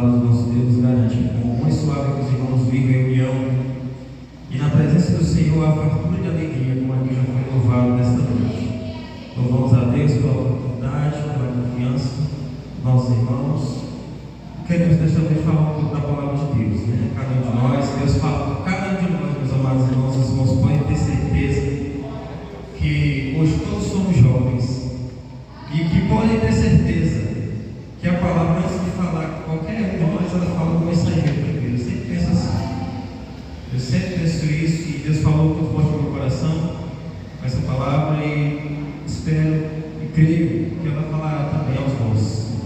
palavra do nosso Deus garante que com muito suave que os irmãos vivem em união e na presença do Senhor há fartura de alegria, como aqui já foi louvado nesta noite. Louvamos a Deus pela oportunidade, pela confiança dos nossos irmãos. Queremos desta vez falar um pouco da palavra de Deus, né? Cada um de nós, Deus fala com cada um de nós, meus amados irmãos. Os irmãos podem ter certeza que hoje todos somos jovens e que podem ter certeza que a palavra, antes de falar qualquer um de nós, ela fala com mensageiro primeiro. Eu sempre penso assim. Eu sempre penso isso, e Deus falou muito forte no meu coração com essa palavra, e espero e creio que ela falará também aos nossos.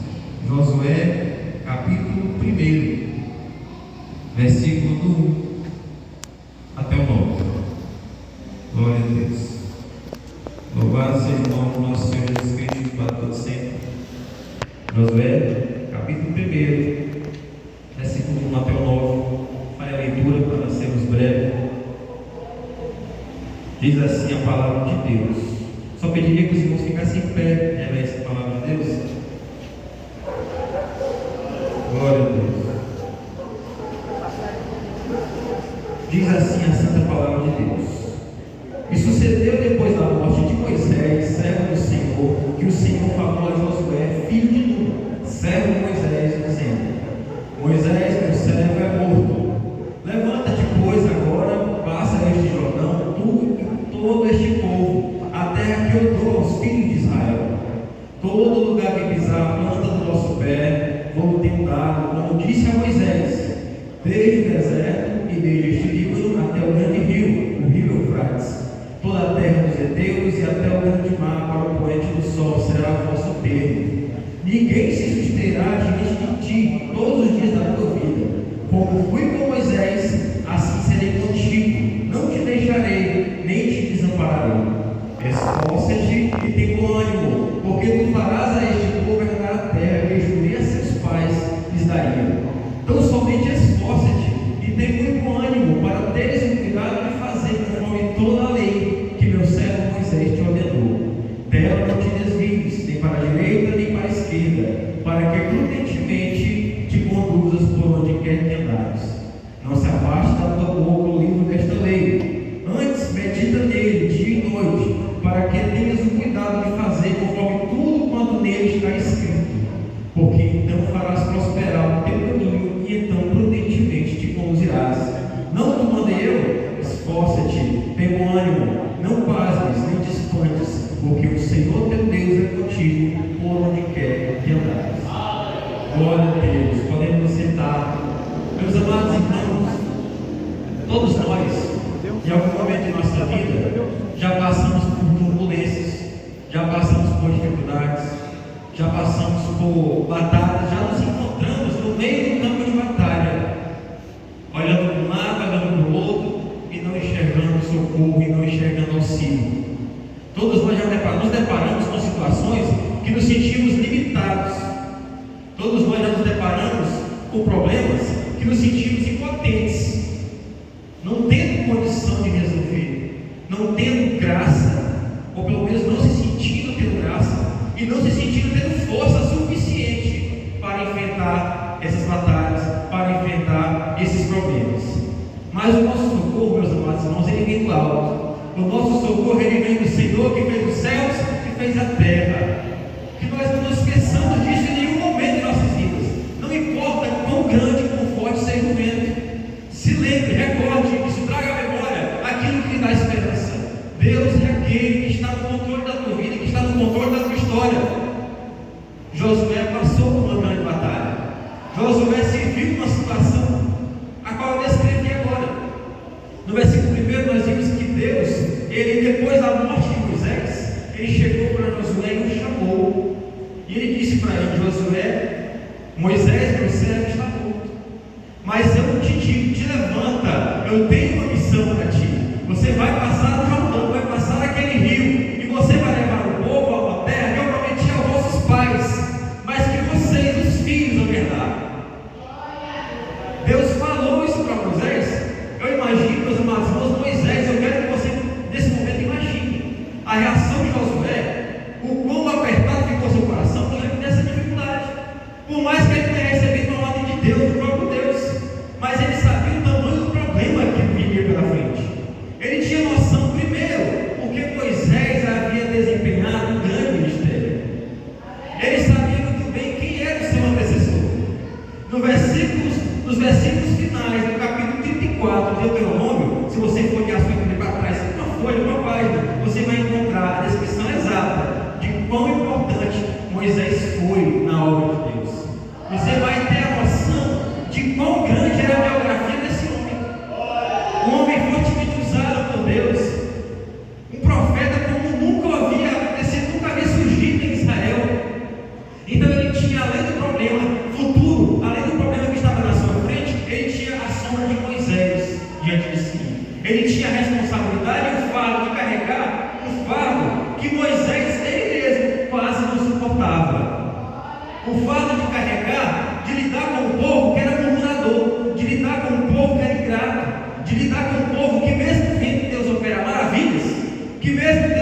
Josué, capítulo 1, versículo do 1 até o 9. Glória a Deus. Louvado seja o nome do nosso Senhor Jesus Cristo, para todo sempre. Josué, capítulo 1, versículo 1 até o 9. Faz a leitura para sermos breves. Diz assim a palavra de Deus. Só pediria que os irmãos ficassem em pé, né, essa palavra de Deus. Glória a Deus. Diz assim a santa palavra de Deus. E sucedeu depois da morte de Moisés, servo do Senhor, que o Senhor falou a Josué, filho de Nun, servo de Moisés, dizendo: Moisés, meu servo, é morto. Levanta-te, pois, agora, passa este Jordão, tu e todo este povo, a terra que eu dou aos filhos de Israel. Todo lugar que pisar a planta do nosso pé, vou ter dado, como disse a Moisés, desde o deserto e desde este Líbano até o grande rio, o rio Eufrates. Toda a terra dos heteus e até o grande mar para o poente do sol será vosso termo. Ninguém se susterá diante de ti todos os dias da tua vida. Como fui com Moisés, assim serei contigo. Não te deixarei, nem te desampararei. Esforça-te e tem bom ânimo, porque tu farás a este povo herdar a terra que jurei a seus pais lhes daria. Então somente esforça-te e tem muito bom ânimo, para teres o cuidado de fazer conforme toda a lei que meu servo Moisés te ordenou. Dela não te desvies, nem para a direita, nem para a esquerda, para que prudentemente te conduzas por onde quer que andares. Não se afaste da tua boca o livro desta lei. Antes, medita nele dia e noite, para que tenhas o cuidado de fazer conforme tudo quanto nele está escrito. Porque então farás prosperar o teu caminho, e então prudentemente te conduzirás. Não te mandei eu? Esforça-te, tem bom ânimo, não pasmes nem te espantes, porque o Senhor teu Deus é contigo por onde quer que andares. Glória a Deus. Podemos sentar. Meus amados irmãos, todos nós, em algum momento de nossa vida, já passamos por turbulências, já passamos por dificuldades, já passamos por batalhas, já nos encontramos no meio do campo de batalha, olhando para um lado, olhando para o outro, e não enxergando socorro, e não enxergando auxílio. Todos nós já nos deparamos com situações que nos sentimos limitados. Todos nós já nos deparamos com problemas que nos sentimos impotentes, não tendo condição de resolver, não tendo graça, ou pelo menos não se sentindo tendo graça, e não se sentindo tendo força suficiente para enfrentar essas batalhas, para enfrentar esses problemas. Mas o nosso socorro, meus amados irmãos, ele vem do alto. O nosso socorro, ele vem do Senhor que fez os céus e fez a terra. Que nós não nos esqueçamos disso em nenhum momento de nossas vidas. Não importa quão grande e quão forte seja o vento. Se lembre, recorde, isso traga à memória aquilo que lhe dá esperança. Deus é aquele que está no controle da tua vida, que está no controle da tua história. Josué passou por uma grande batalha. Josué se viu numa situação a qual eu descrevi agora. No versículo 1 nós vimos que Deus, ele depois da morte de Moisés, ele chegou para Josué e o chamou. E ele disse para ele: Josué, Moisés, meu servo, está morto. Mas eu te digo, te levanta, eu tenho uma missão para ti. Você vai passar o Jordão, vai passar aquele rio, e você vai levar o povo a uma terra que eu prometi aos vossos pais, mas que vocês, os filhos, vão herdar. Deus falou isso para Moisés. Eu imagino, meus amados irmãos, Moisés, eu quero que você, nesse momento, imagine a reação de Josué, o quão apertado ficou seu coração diante dessa dificuldade. Por mais que ele tenha recebido uma ordem de Deus, nos versículos finais do capítulo 34 de Deuteronômio, se você for olhar a sua Bíblia para trás, uma folha, uma página, você vai encontrar a descrição exata de quão importante Moisés foi na obra de Deus. Você vai ter a noção de quão grande era a biografia desse homem. Um homem fortemente usado por Deus, um profeta como nunca havia acontecido, nunca havia surgido em Israel. Então ele tinha, além do problema futuro, além do problema que estava na sua frente, ele tinha a sombra de Moisés diante de si. Ele tinha a responsabilidade e o fardo de carregar um fardo que Moisés, ele mesmo, quase não suportava. O fardo de carregar, de lidar com o povo que era murmurador, de lidar com o povo que era ingrato, de lidar com o povo que, mesmo vendo Deus operar maravilhas, que mesmo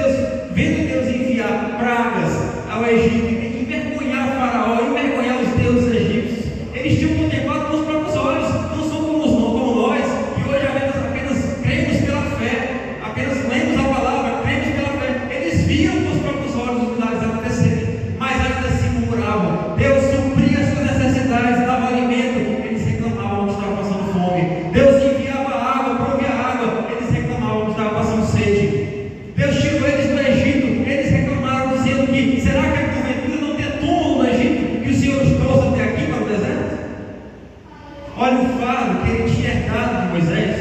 vendo Deus enviar pragas ao Egito, envergonhar o faraó, envergonhar os deuses egípcios, eles tinham contemplado com os próprios olhos. Não são como nós, que hoje apenas cremos pela fé, apenas lemos a palavra, cremos pela fé. Eles viam com os próprios olhos os milagres acontecerem, mas ainda assim murmuravam. Deus supria as suas necessidades, dava alimento, eles reclamavam que estavam passando fome. Deus enviava água, provia água, eles reclamavam que estavam passando sede. Deus tirou eles do Egito, eles reclamaram, dizendo que será que porventura não tem túmulo no Egito que o Senhor os trouxe até aqui para o deserto? Olha o fardo que ele tinha herdado de Moisés.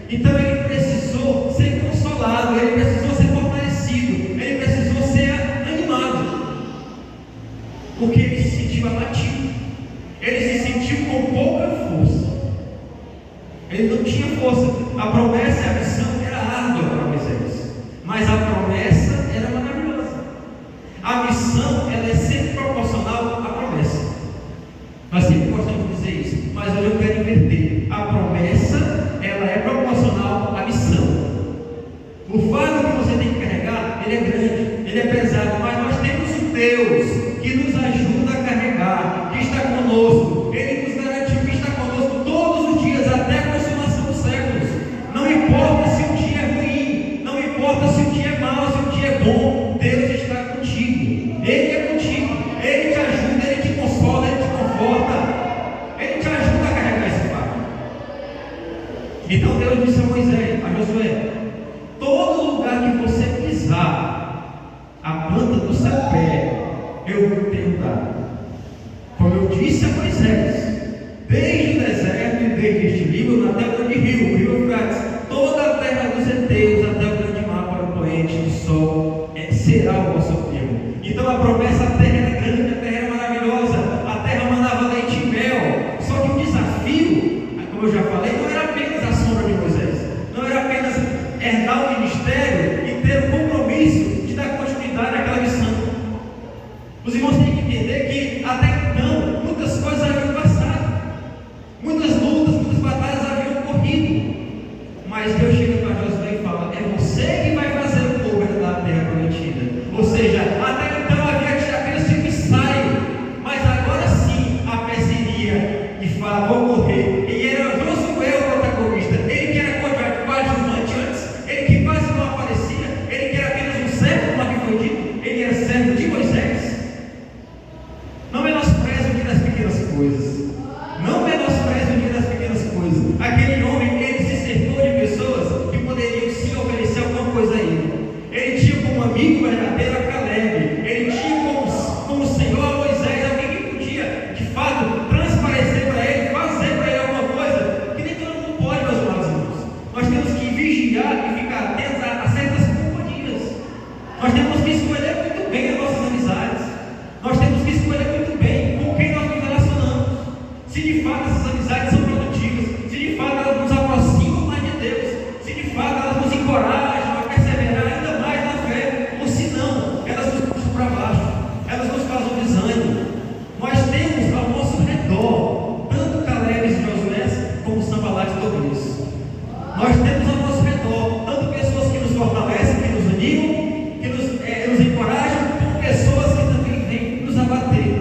Então ele precisou ser consolado, ele precisou ser fortalecido, ele precisou ser animado, porque ele se sentiu abatido, ele se sentiu com pouca força, ele não tinha força. A promessa e a missão era árdua para Moisés, mas a promessa era maravilhosa. A missão, ela é sempre proporcional à promessa. Nós sempre gostamos de dizer isso, mas hoje eu quero inverter. A promessa, ela é proporcional à missão. O fardo que você tem que carregar, ele é grande, ele é pesado, mas nós temos um Deus que nos ajuda a carregar, que está conosco. Ele nos garantiu que está conosco todos os dias, até a consumação dos séculos. Não importa se o dia é ruim, não importa se o dia é mau, se o dia é bom, Deus está contigo. Ele é contigo, Ele te ajuda, Ele te consola, Ele te conforta, Ele te ajuda a carregar esse fardo. Então Deus disse a Moisés, a Josué: todo lugar que você pisar, a planta do seu pé, eu vou te dar. Como eu disse a Moisés, desde o deserto e desde este Líbano até o grande rio, o rio Eufrates, toda a terra dos heteus até o grande mar para o poente do sol, será o vosso termo. Então a promessa, a terra era grande, a terra era maravilhosa, a terra mandava leite e mel. Só que o desafio, como eu já falei, não era apenas a sombra de Moisés, não era apenas herdar o ministério e ter o compromisso de dar continuidade àquela missão. Os irmãos têm que entender que até então muitas coisas haviam passado, muitas lutas, muitas batalhas haviam ocorrido, mas Deus chega para Josué e fala: é você que vai fazer o povo herdar a terra prometida. Ou seja, até então havia apenas sido ensaio, mas agora sim a fé seria de fato ocorrer. E era Josué o protagonista, ele que era coadjuvante antes, ele que quase não aparecia, ele que era apenas um servo, como aqui foi dito, ele era servo de Moisés. Não menospreze o dia das pequenas coisas. Não menospreze o dia das pequenas coisas. Aquele homem, ele se cercou de pessoas que poderiam sim oferecer alguma coisa a ele. Ele tinha como amigo verdadeiro a Caleb. Ele tinha como Senhor a Moisés, alguém que podia, de fato, transparecer para ele, fazer para ele alguma coisa que nem todo mundo pode, meus amados irmãos. Nós temos que vigiar e ficar atentos a certas companhias. Nós temos que escolher muito bem as nossas amizades. Nós temos que escolher muito bem com quem nós nos relacionamos. Se de fato essas amizades são produtivas, se de fato elas nos aproximam mais de Deus, se de fato elas nos encorajam a perseverar ainda mais na fé, ou se não, elas nos puxam para baixo, elas nos causam desânimo. Nós temos ao nosso redor tanto Caleb e Josué como Sanbalat e Tobias. Nós temos ao nosso redor tanto pessoas que nos fortalecem, que nos animam, que nos encorajam, como pessoas que também vêm nos abater,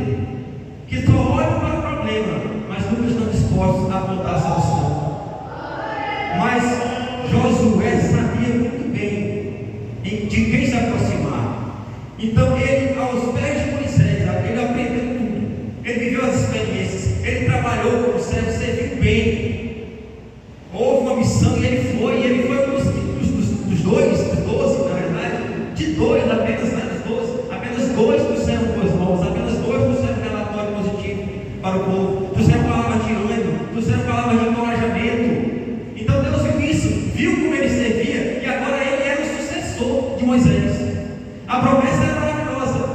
que só olham para o problema, mas nunca estão dispostos a apontar a solução. Mas Josué sabia muito bem de quem se aproximar. Então ele, aos pés de Moisés, ele aprendeu tudo. Ele viveu as experiências, ele trabalhou como servo, serviu bem quem? Houve uma missão e ele foi um dos 12, na verdade, de dois apenas, né, dos 12, apenas dois trouxeram coisas novas, apenas dois trouxeram relatório positivo para o povo, trouxeram palavras de ânimo, trouxeram palavras de encorajamento. Então Deus viu isso, viu como ele servia, e agora ele era o sucessor de Moisés. A promessa era maravilhosa,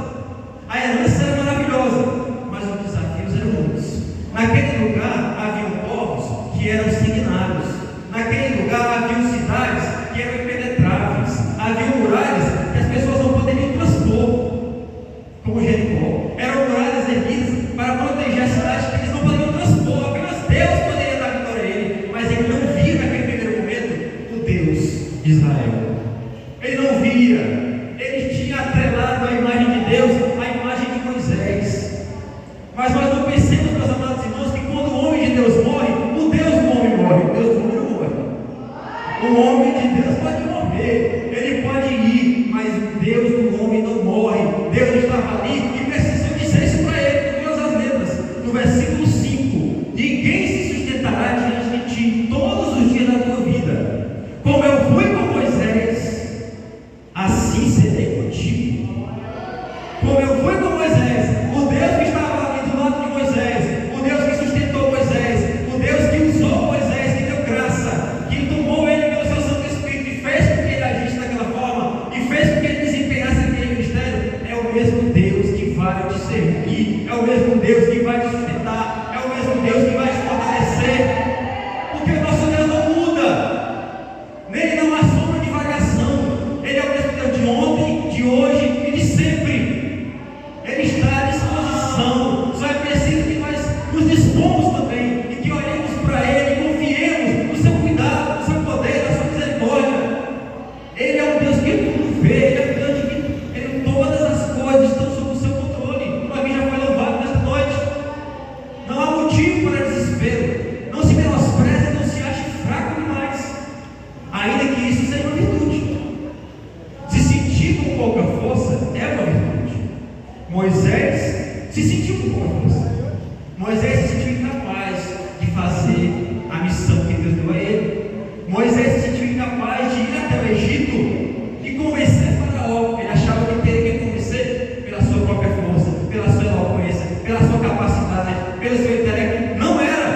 a herança era maravilhosa, mas os desafios eram muitos. Naquele lugar haviam povos que eram sanguinários, naquele lugar haviam cidades que eram impenetráveis, haviam muralhas que as pessoas não poderiam transpor, como Jericó. Eram muralhas erguidas para proteger a cidade que eles não poderiam transpor, apenas Deus poderia dar vitória a ele, mas ele não via naquele primeiro momento o Deus de Israel. Ele não via. Ele tinha atrelado a imagem de Deus à imagem de Moisés. Mas nós não pensemos, meus amados irmãos, que quando o homem de Deus morre, o Deus do homem morre. O Deus do homem não morre. O homem de Deus pode morrer, ele pode ir, mas o Deus do homem não morre. Deus estava ali e precisou dizer isso para ele, com todas as letras. No versículo 5: ninguém se sustentará diante de ti todos os dias da tua vida. Como eu fui com Moisés, assim serei contigo. Como eu fui com Moisés, o Deus que estava ali do lado de Moisés, o Deus que sustentou Moisés, o Deus que usou Moisés, que deu graça, que tomou ele pelo seu Santo Espírito e fez com que ele agisse daquela forma, e fez com que ele desempenhasse aquele ministério, é o mesmo Deus que vai te servir, é o mesmo Deus que vai te sustentar, é o mesmo Deus que vai te fortalecer, porque o nosso Deus não muda, nele não há sombra de variação. Ele é o mesmo Deus de ontem, de hoje e de sempre. Ele está à disposição. Só é preciso que nós nos dispomos também e que olhemos para Ele e confiemos no seu cuidado, no seu poder, na sua misericórdia. Ele é um Deus que tudo vê, Ele é um Deus que todas as coisas estão sob o seu controle. Como aqui já foi louvado nesta noite. Não há motivo para desespero. Não se menospreze, não se ache fraco demais, ainda que isso seja uma virtude. Se sentir com pouca força é uma virtude. Moisés se sentiu com pouca força. Moisés se sentiu incapaz de fazer a missão que Deus deu a ele. Moisés se sentiu incapaz de ir até o Egito e convencer Faraó. Ele achava que teria que convencer pela sua própria força, pela sua eloquência, pela sua capacidade, pelo seu intelecto. Não era.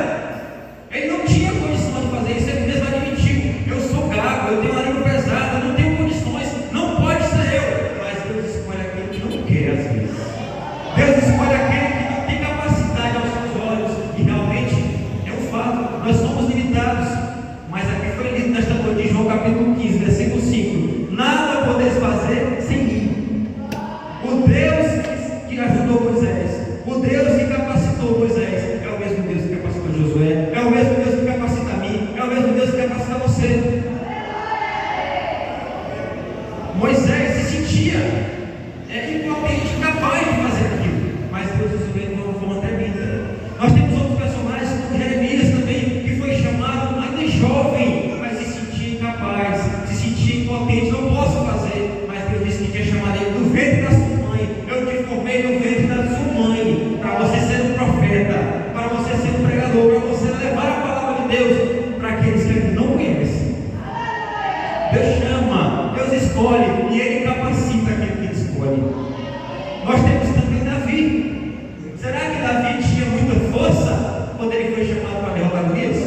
Ele não tinha condição de fazer isso. Ele mesmo admitiu: eu sou gago, eu tenho a língua pesada, eu não tenho condições, não pode ser eu. Mas Deus escolhe aquele que não quer, às vezes. Deus escolhe aquele que não tem capacidade aos seus olhos, e realmente é um fato, nós somos limitados. Mas aqui foi lido nesta noite, em João capítulo 15, versículo 5: nada podeis fazer sem mim. O Deus que ajudou Moisés, o Deus que capacitou Moisés, é o mesmo Deus que capacitou Josué, é o mesmo Deus que capacita a mim, é o mesmo Deus que capacita você. Moisés se sentia impotente, incapaz de fazer aquilo, mas Deus usou ele de uma forma tremenda. Nós temos outros personagens, como Jeremias também, que foi chamado ainda jovem, mas se sentia incapaz, se sentia impotente. Não posso fazer, mas Deus disse que tinha chamado ele do ventre da sua mãe. Eu te formei no ventre da sua mãe, para você ser um profeta, para você ser um pregador, para você levar a palavra de Deus para aqueles que ele não conhecem. Deus chama, Deus escolhe, e Ele capacita aquele que Ele escolhe. Nós temos também Davi. Será que Davi tinha muita força quando ele foi chamado para derrotar Golias?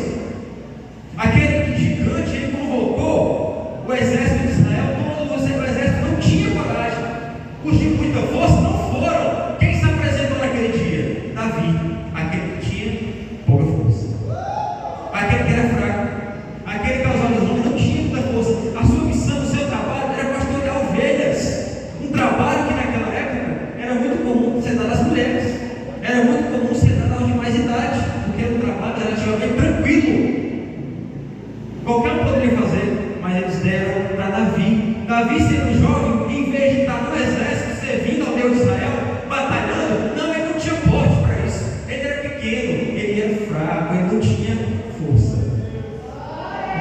Aquele gigante, ele convocou o exército de Israel, todo o exército não tinha coragem. Os de muita força não foram. Quem se apresentou naquele dia? Davi, aquele que tinha pouca força, aquele que era fraco, aquele que aos olhos dos homens não tinha muita força. A sua missão, o seu trabalho era pastorear ovelhas, um trabalho que naquela época era muito comum ser dado às mulheres, era muito comum ser dado aos de mais idade, porque era um trabalho relativamente tranquilo, qualquer um poderia fazer, mas eles deram para Davi. Davi, sendo jovem, em vez de estar no exército servindo ao Deus de Israel, batalhando, não, ele não tinha porte para isso, ele era pequeno, ele era fraco, ele não tinha força.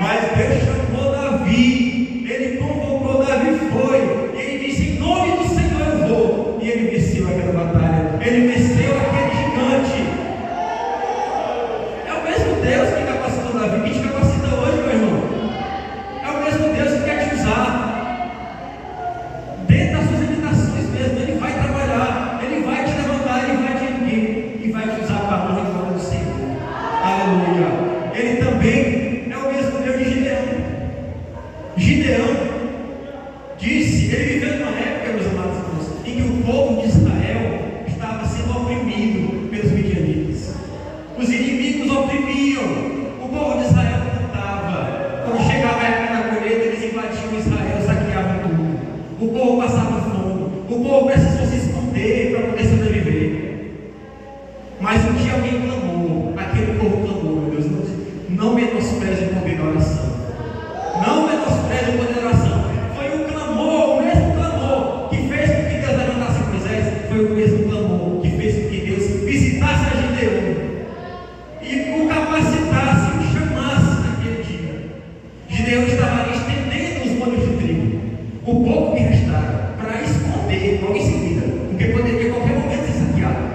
Mas Deus chamou Davi, Ele convocou Davi, foi, Ele disse: em nome do Senhor eu vou, e ele venceu aquela batalha, ele venceu aquele gigante. É o mesmo Deus que os inimigos oprimiam, o povo de Israel lutava. Quando chegava a época da colheita, eles invadiam Israel, saqueavam tudo. O povo passava fome, o povo precisou se esconder para poder sobreviver. Mas um dia alguém clamou, aquele povo clamou, meu Deus, não menospreze o poder da oração. Não menospreze o poder da oração. Foi um clamor, o mesmo clamor que fez com que Deus levantasse Moisés, foi o mesmo clamor que fez com que Deus visitasse a Gideão e o capacitasse, o chamasse naquele dia. Gideão estava ali estendendo os molhos de trigo, o pouco que restava, para esconder logo em seguida, porque poderia a qualquer momento ser saqueado.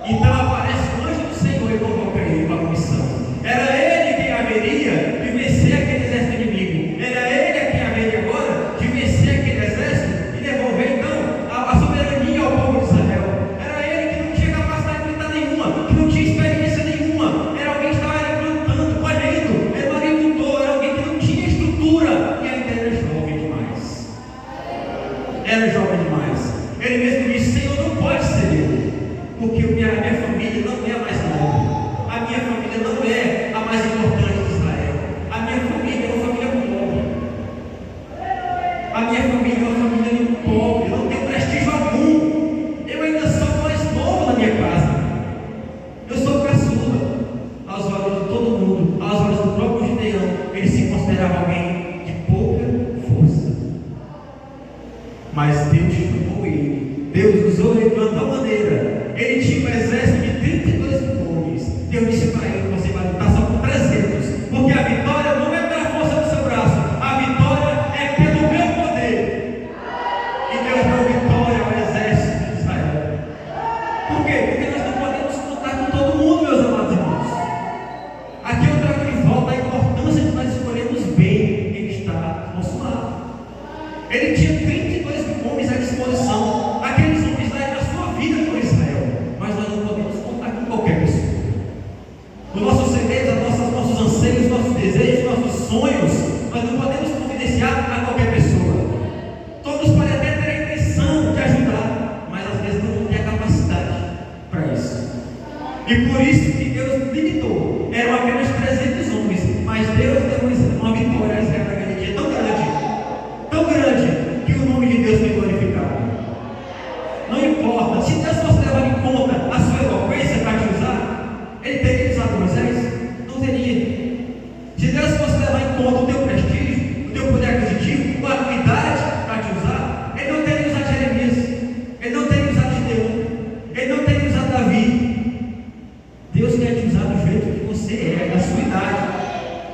Então aparece o anjo do Senhor e convoca ele para uma missão. Era ele quem haveria de vencer aquele exército inimigo. Era ele quem haveria agora de vencer aquele exército e devolver então a soberania ao povo de Israel. Era ele que não tinha capacidade militar nenhuma, que não tinha experiência nenhuma. Era alguém que estava plantando, colhendo, era um agricultor, era alguém que não tinha estrutura e ainda era jovem demais. Era jovem demais. Ele mesmo disse: Senhor, não pode ser eu, porque a minha família não é a mais nobre, a minha família não é a mais importante de Israel, a minha família é uma família pobre, a minha família é uma família pobre, não tem prestígio algum, eu ainda sou o mais novo na minha casa, eu sou caçula, aos olhos de todo mundo, aos olhos do próprio Gideão, ele se considerava alguém de pouca força, mas Deus chamou ele, Deus usou ele de uma tal maneira. Ele tinha um exército de 32 mil homens. Deus disse para ele: você vai lutar só com 300, porque a vitória não é pela força do seu braço, a vitória é pelo meu poder. E Deus deu vitória ao exército de Israel. Por quê? Porque nós não podemos contar com todo mundo, meus amados irmãos. Aqui eu trago de volta a importância de nós escolhermos bem quem está do nosso lado. Ele tinha 32 mil homens à disposição. Aqueles homens lá eram a sua vida por Israel. Mas nós não podemos contar com qualquer pessoa. Os nossos segredos, nossos anseios, nossos desejos, nossos sonhos, nós não podemos confidenciar a qualquer pessoa. Todos podem até ter a intenção de ajudar, mas às vezes não têm a capacidade para isso. E por isso que Deus limitou. Eram apenas 300 homens, mas Deus deu uma vitória a Israel naquele dia tão grande, que o nome de Deus foi glorificado. Não importa, se Deus fosse levar em conta a sua eloquência para te usar, Ele teria usado Moisés? Não teria. Se Deus fosse levar em conta o teu prestígio, o teu poder aquisitivo, a habilidade para te usar, Ele não teria usado Jeremias, Ele não teria usado Gideão, Ele não teria usado Davi. Deus quer te usar do jeito que você é, da sua idade.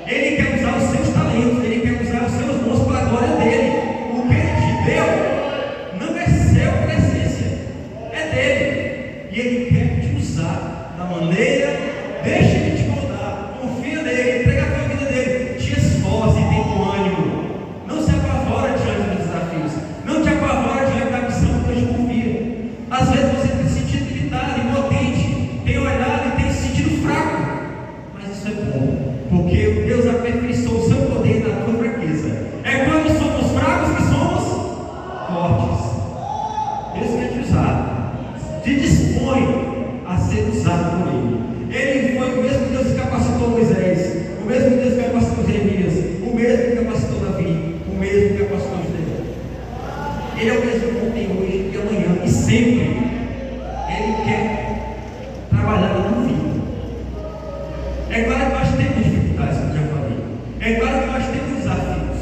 Ele quer usar os seus talentos, Ele quer usar os seus dons para a glória dEle. O que Ele te deu não é seu por essência, é dele, e Ele quer te usar da maneira. Deixa Ele te moldar, confia nele, entrega a tua vida dele, te esforce e tem bom ânimo, não se apavora diante dos desafios, não te apavora diante da missão que Deus te confia. Às vezes você tem se sentido limitado, impotente, tem olhado e tem se sentido fraco, mas isso é bom, porque Deus aperfeiçoou o seu poder na tua fraqueza. É quando somos fracos que somos fortes. Deus quer te usar, te dispõe a ser usado por Ele. Ele foi o mesmo Deus que capacitou Moisés, o mesmo Deus que capacitou Jeremias, o mesmo que capacitou Davi, o mesmo que capacitou Gideão. Ele é o mesmo ontem, hoje e amanhã e sempre. Ele quer trabalhar na tua vida. É claro que nós temos dificuldades, como já falei. É claro que nós temos desafios,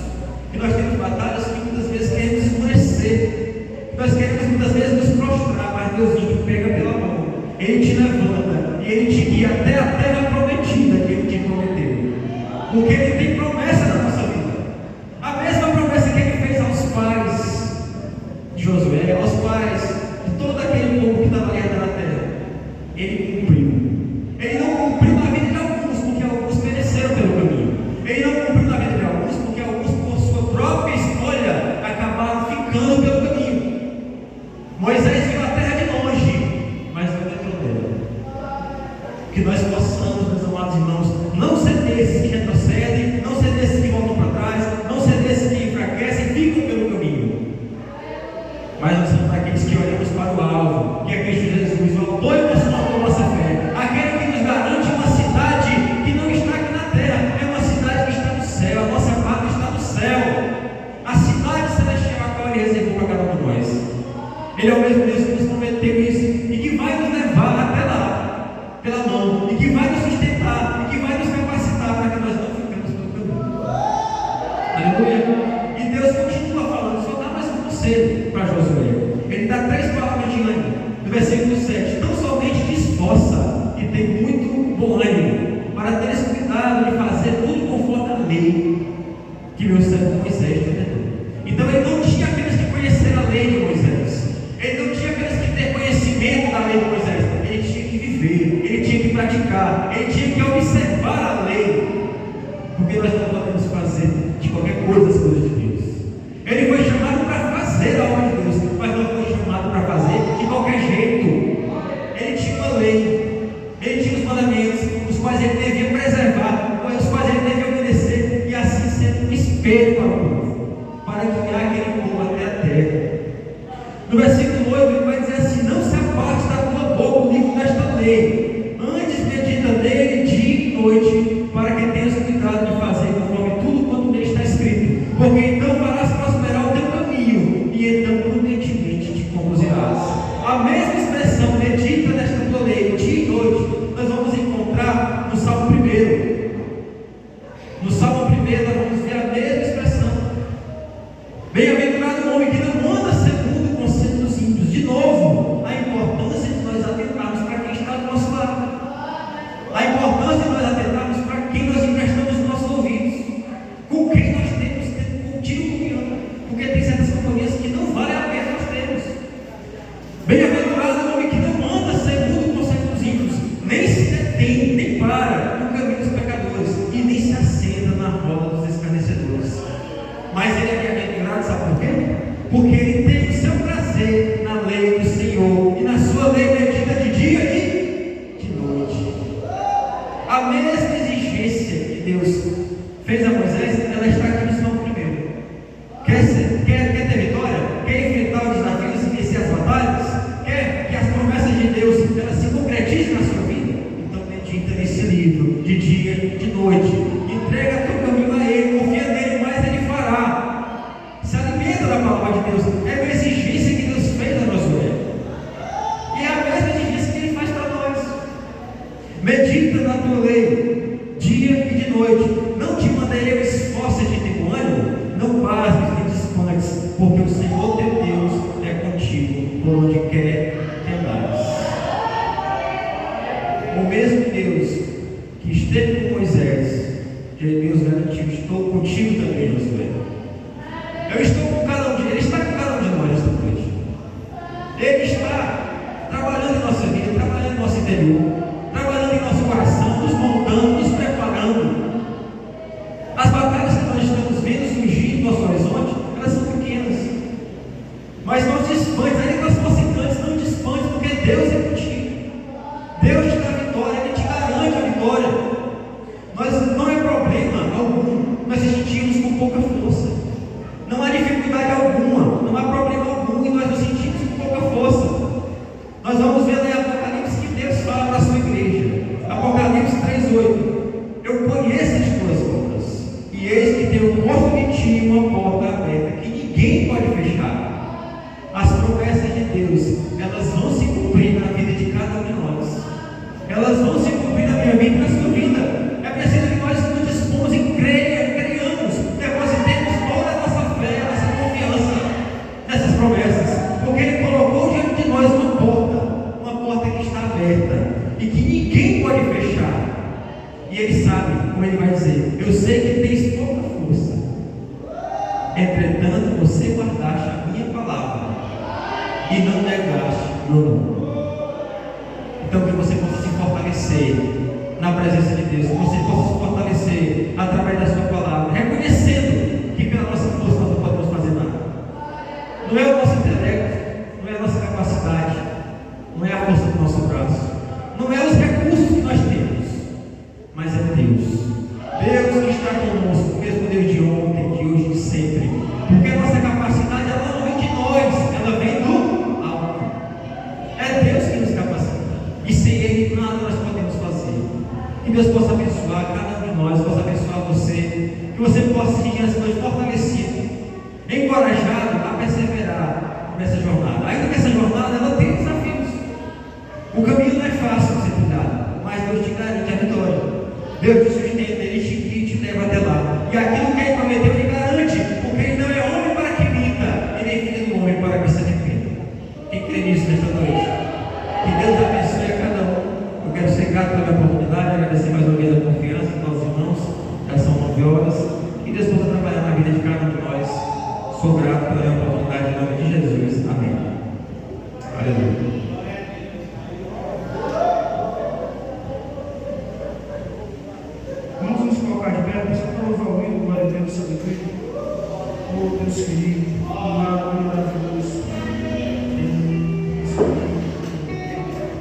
que nós temos batalhas que muitas vezes queremos esmorecer, que nós queremos muitas vezes nos prostrar, mas Deus te pega pela mão, Ele te levanta e Ele te guia até a terra prometida que Ele te prometeu, porque Ele tem promessa na nossa vida. A mesma promessa que Ele fez aos pais de Josué, aos pais de todo aquele povo que estava ali na terra, Ele cumpriu. Ele não cumpriu na vida de alguns, porque alguns pereceram pelo caminho. Ele não cumpriu na vida de alguns, porque alguns, por sua própria escolha, acabaram ficando pelo caminho. Moisés viu a terra de longe, mas não entrou nela. Que nós possamos, meus amados irmãos, não ser desses que retrocedem, não ser desses que voltam para trás, não ser desses que enfraquecem e ficam pelo caminho. Mas nós somos aqueles que olhamos para o alvo, que é Cristo Jesus, o autor e consumador da nossa fé, aquele que nos garante e que vai nos sustentar, e que vai nos capacitar para que nós não ficamos pelo caminho. Aleluia. E Deus continua falando, só dá mais um conselho para Josué. Ele dá 3 palavras de ânimo. No versículo 7, tão somente te esforça e tem muito bom ânimo, para teres cuidado de fazer tudo conforme a lei que meu servo Moisés te ordenou. Então ele não tinha apenas que conhecer a lei de Moisés, ele não tinha apenas que ter conhecimento da lei de Moisés, ele tinha que viver, ele tinha que praticar, ele tinha que observar a lei, porque nós não podemos fazer de qualquer coisa as coisas de Deus. Ele foi chamado para fazer a obra de Deus, mas não foi chamado para fazer de qualquer jeito. Ele tinha uma lei, ele tinha os mandamentos, os quais ele devia preservar, os quais ele devia obedecer, e assim ser um espelho para o povo, para guiar aquele povo até a terra. No versículo 8 ele vai dizer assim: não se aparte da tua boca o livro desta lei, antes medita nele dia e noite, para que tenhas cuidado de fazer conforme tudo quanto nele está escrito, porque então farás prosperar o teu caminho, e então prudentemente te conduzirás. A mesma expressão, medita nesta tua lei dia e noite, nós vamos encontrar no Salmo 1. No Salmo 1 nós vamos ver a mesma expressão. Bem-aventurado o homem que não anda segundo o conselho dos ímpios. De novo, a importância de nós atentarmos para quem está do nosso lado, a importância de nós atentarmos para quem nós emprestamos os nossos ouvidos, com quem nós temos contigo comunhão, porque tem certas companhias que não valem a pena nós termos. Bem-aventurado o homem que não anda segundo o conselho dos ímpios, nem se detém, nem para no caminho dos pecadores, e nem se assenta na roda dos escarnecedores. Mas ele é bem-aventurado, sabe por quê? Porque ele tem o seu prazer na lei do Senhor, e na sua lei medita de dia e de noite. A mesma exigência que Deus fez a Moisés, ela está aqui no Salmo 1. Quer ter vitória? Quer enfrentar os desafios e vencer as batalhas? Quer que as promessas de Deus elas se concretizem na sua vida? Então medita nesse livro de dia e de noite. Entrega teu caminho a Ele, confia nele, mas Ele fará. Se alimenta da palavra de Deus. É uma exigência que Deus fez a Josué, e é a mesma exigência que Ele faz para nós. Medita na tua lei dia e de noite. Não te mandarei o esforço de ter ânimo, não pasmes nem descanses, porque o Senhor teu Deus é contigo por onde quer que andares. O mesmo Deus que esteve com Moisés, Deus garantiu: estou contigo também, Josué. Eu estou com cada um de Ele está com cada um de nós esta noite. Ele está trabalhando em nossa vida, trabalhando em nosso interior, trabalhando em nosso coração, nos moldando, nos preparando. As batalhas que nós estamos vendo surgir no nosso horizonte, elas são pequenas, mas não despantes, ainda que elas fossem grandes, não despantes, porque Deus é contigo. Deus te dá a vitória, Ele te garante a vitória. Não é problema algum nós sentirmos com pouca força, não há dificuldade alguma, não há problema algum e nós nos sentimos com pouca força. Nós vamos ver lá em Apocalipse que Deus fala para a sua igreja, Apocalipse 3:8: eu conheço as tuas obras, e eis que tenho posto de ti uma porta aberta, que ninguém pode fechar. As promessas de Deus, elas vão se cumprir na vida de cada um de nós, elas vão se cumprir na minha vida e na sua vida. É preciso que nós nos dispomos e creiamos, depositemos toda a nossa fé, a nossa confiança nessas promessas, porque Ele colocou diante de nós uma porta que está aberta e que ninguém pode fechar. E Ele sabe, como Ele vai dizer: eu sei que tens pouca força, entretanto você guardaste a minha palavra e não negaste meu nome. Então que você possa se fortalecer na presença de Deus, que você possa se fortalecer através da sua palavra, reconhecendo que pela nossa força nós não podemos fazer nada. Não é o nosso intelecto, não é a nossa capacidade, não é a força do nosso braço, não é os recursos que nós temos, mas é Deus. Deus que está conosco, mesmo Deus de ontem, de hoje e de sempre. Porque a nossa capacidade, ela não vem de nós, ela vem do alto. É Deus que nos capacita, e sem Ele nada nós podemos fazer. Que Deus possa abençoar cada um de nós, possa abençoar você, que você possa seguir essa noite fortalecido, encorajado a perseverar nessa jornada. Ainda que essa jornada ela tem desafios, o caminho não é fácil de ser cuidado, mas Deus te garante a vitória. Deus te sustenta, Ele te leva até lá. E aquilo que Ele prometeu, Ele garante, porque Ele não é homem para que minta, e nem filho do homem para que se arrependa. Quem crê nisso nessa noite? Que Deus abençoe a cada um. Eu quero ser grato pela minha oportunidade, agradecer mais uma vez a confiança dos nossos irmãos. Já são 9 horas. Que Deus possa trabalhar na vida de cada um de nós. Sou grato pela minha oportunidade em nome de Jesus. Amém. Aleluia. Vamos nos colocar de pé, só para louvar o hino, glória a Deus, sabedoria. Oh, Deus querido, amado, maravilhoso.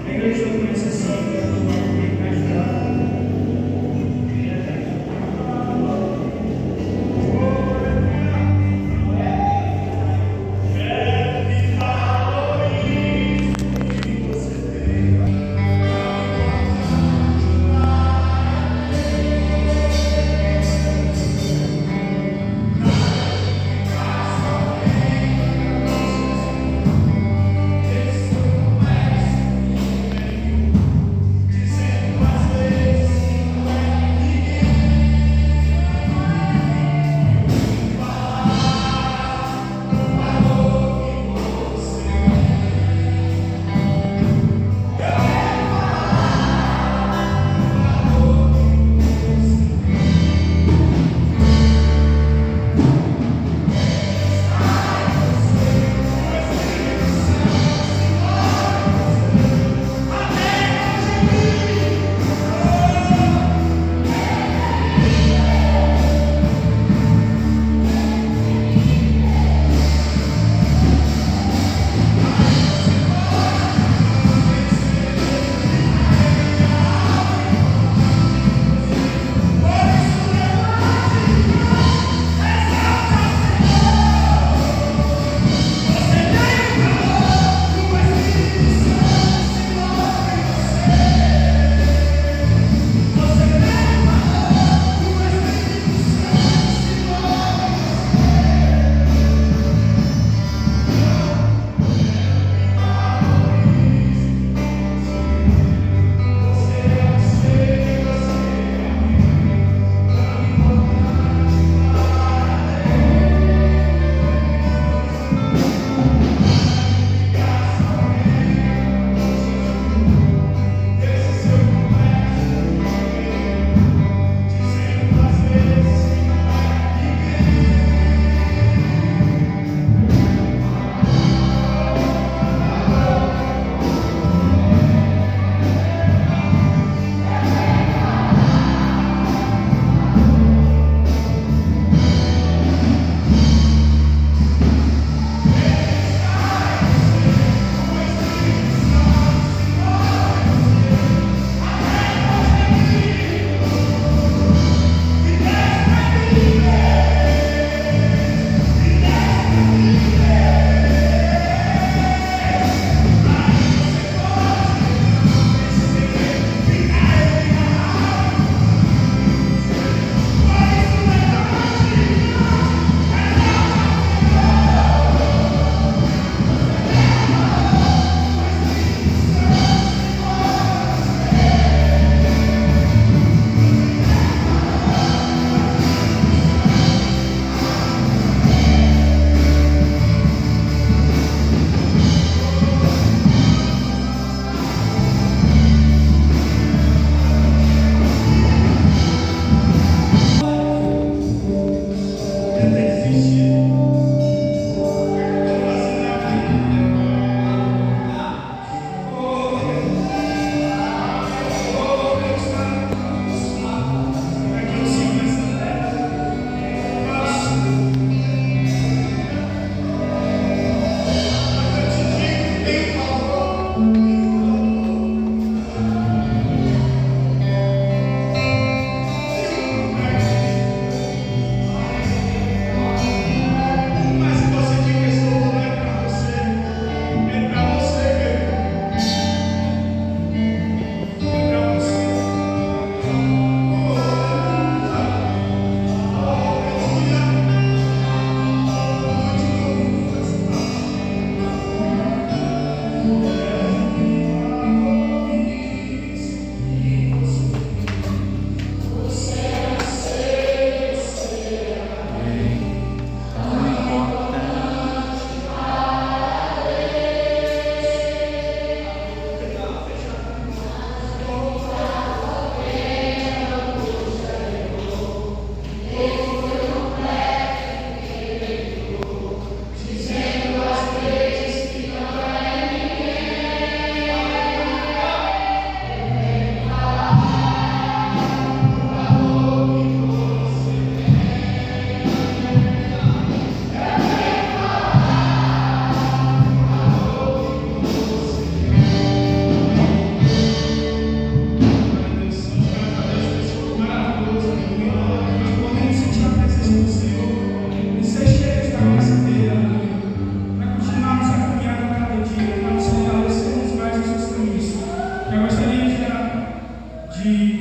A igreja não conhece assim, quem vai ajudar.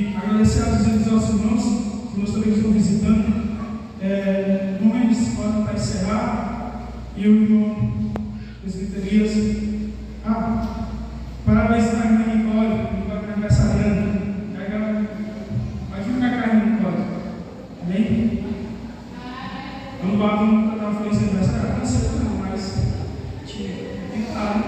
E agradecer a visita dos nossos irmãos, os irmãos também que estão visitando. Momentos para encerrar. E o irmão Presbiterias. Parabéns para a irmã Nicole, que vai aniversariando. Vai ficar caindo no colo. Amém? Vamos lá, vamos cantar uma feliz aniversário. Não sei como, mas tem que estar, né?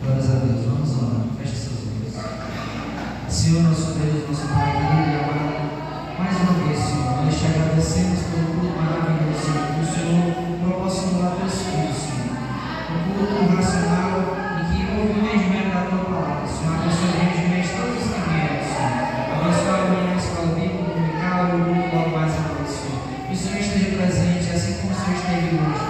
Glórias a Deus, vamos orar, feche seus olhos. Senhor, nosso Deus, nosso Pai querido e amado, mais uma vez, Senhor, nós te agradecemos pelo culto maravilhoso, Senhor, que o Senhor proporcionou a teus filhos, Senhor. Um culto racional e que houve o entendimento da tua palavra, Senhor. Abençoe o entendimento de todos os que vieram, Senhor. Abençoe amanhã a escola bíblica, dominical e o culto logo mais à noite, Senhor. Que o Senhor esteja presente, assim como o Senhor esteve hoje.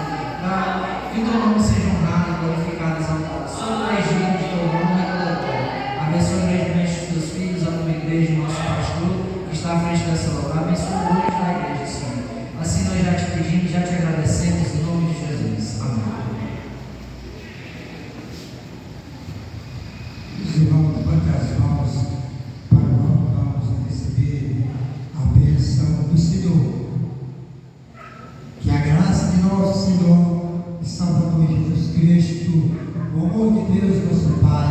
Que o teu nome seja honrado, glorificado, exaltado. Só três dias de teu nome e toda a glória. Abençoe grandemente os teus filhos, a tua igreja, o nosso pastor, que está à frente dessa obra. Abençoe o hoje da igreja, Senhor. Assim nós já te pedimos, já te agradecemos, em nome de Jesus. Amém. Os irmãos, levante as mãos para vamos receber a bênção do Senhor. Que a graça de nosso Senhor e Salvador Jesus Cristo, o amor de Deus, nosso Pai,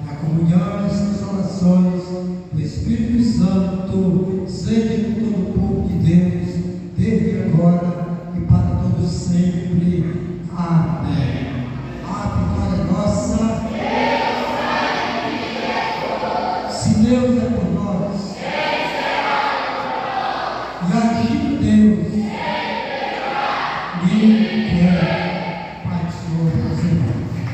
a comunhão e as consolações do Espírito Santo, seja